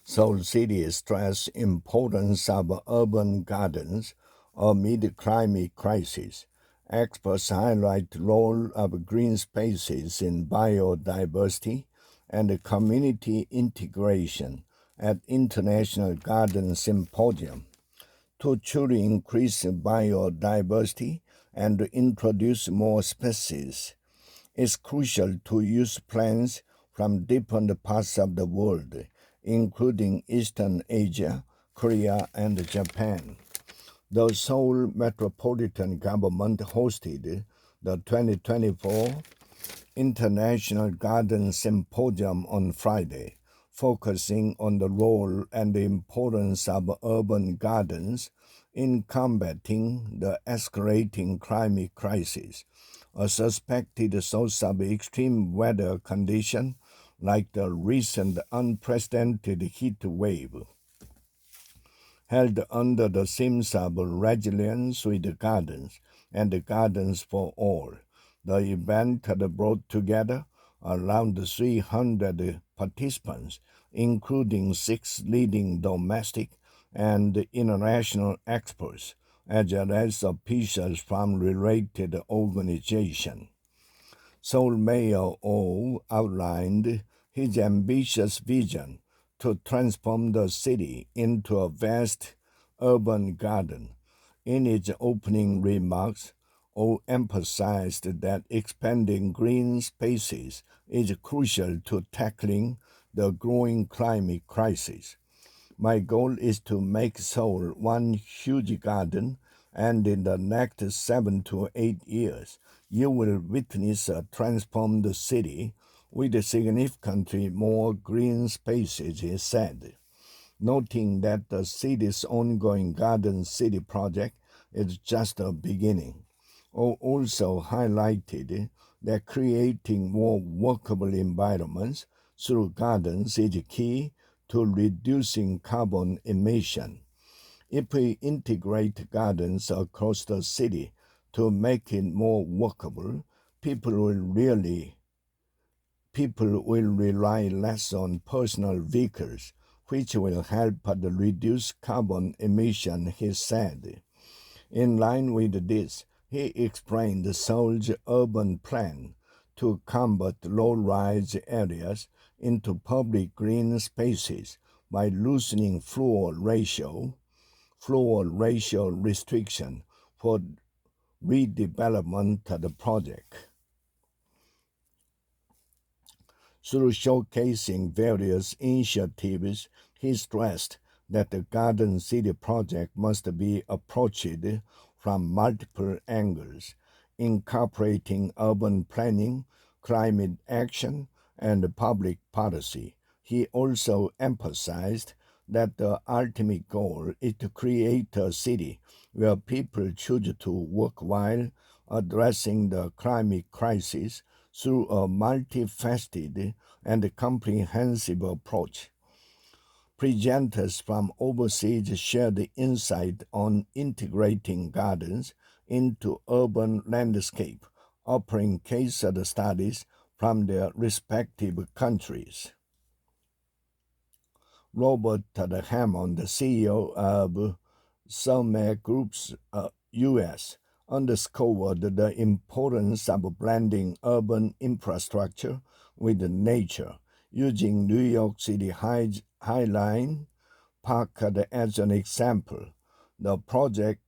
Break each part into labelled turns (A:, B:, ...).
A: Seoul City stressed importance of urban gardens amid climate crisis. Experts highlight the role of green spaces in biodiversity and community integration at International Garden Symposium. To truly increase biodiversity and introduce more species, it's crucial to use plants from different parts of the world, including Eastern Asia, Korea, and Japan. The Seoul Metropolitan Government hosted the 2024 International Garden Symposium on Friday, focusing on the role and the importance of urban gardens in combating the escalating climate crisis, a suspected source of extreme weather conditions like the recent unprecedented heat wave. Held under the themes of resilience with gardens and gardens for all. The event had brought together around 300 participants, including 6 leading domestic and international experts, as well as officials from related organizations. Seoul Mayor Oh outlined his ambitious vision to transform the city into a vast urban garden. In its opening remarks, Oh emphasized that expanding green spaces is crucial to tackling the growing climate crisis. My goal is to make Seoul one huge garden, and in the next 7 to 8 years, you will witness a transformed city with significantly more green spaces, he said, noting that the city's ongoing Garden City project is just a beginning. O also highlighted that creating more workable environments through gardens is key to reducing carbon emission. If we integrate gardens across the city to make it more workable, people will rely less on personal vehicles, which will help reduce carbon emission, he said. In line with this, he explained Seoul's urban plan to convert low-rise areas into public green spaces by loosening floor ratio restriction for redevelopment of the project. Through showcasing various initiatives, he stressed that the Garden City project must be approached from multiple angles, incorporating urban planning, climate action, and public policy. He also emphasized that the ultimate goal is to create a city where people choose to work while addressing the climate crisis through a multifaceted and comprehensive approach. Presenters from overseas shared insight on integrating gardens into urban landscape, offering case studies from their respective countries. Robert Hammond, the CEO of Summit Group's U.S., underscored the importance of blending urban infrastructure with nature, using New York City High Line Park as an example. The project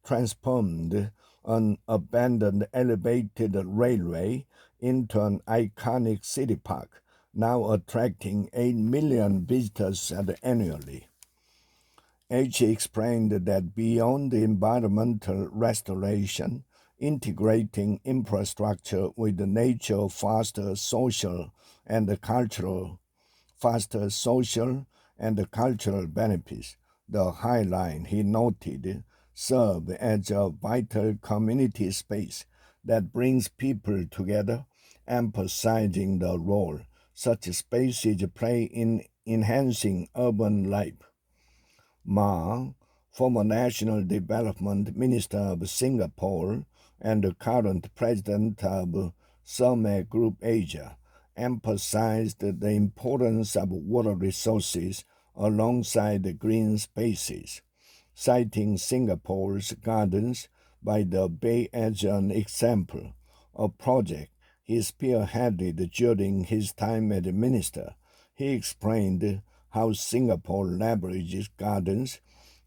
A: transformed an abandoned elevated railway into an iconic city park, now attracting 8 million visitors annually. H explained that beyond the environmental restoration, integrating infrastructure with nature fosters social and cultural benefits. The High Line, he noted, serve as a vital community space that brings people together, emphasizing the role such spaces play in enhancing urban life. Ma, former National Development Minister of Singapore and the current president of Summit Group Asia, emphasized the importance of water resources alongside the green spaces, citing Singapore's gardens by the Bay as an example, a project he spearheaded during his time as minister. He explained how Singapore leverages gardens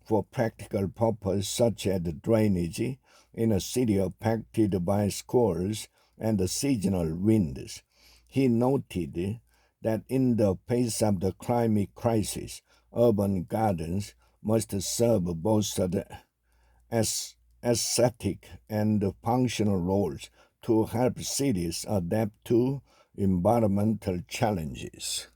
A: for practical purposes such as drainage in a city affected by squalls and seasonal winds. He noted that in the face of the climate crisis, urban gardens must serve both the aesthetic and functional roles to help cities adapt to environmental challenges.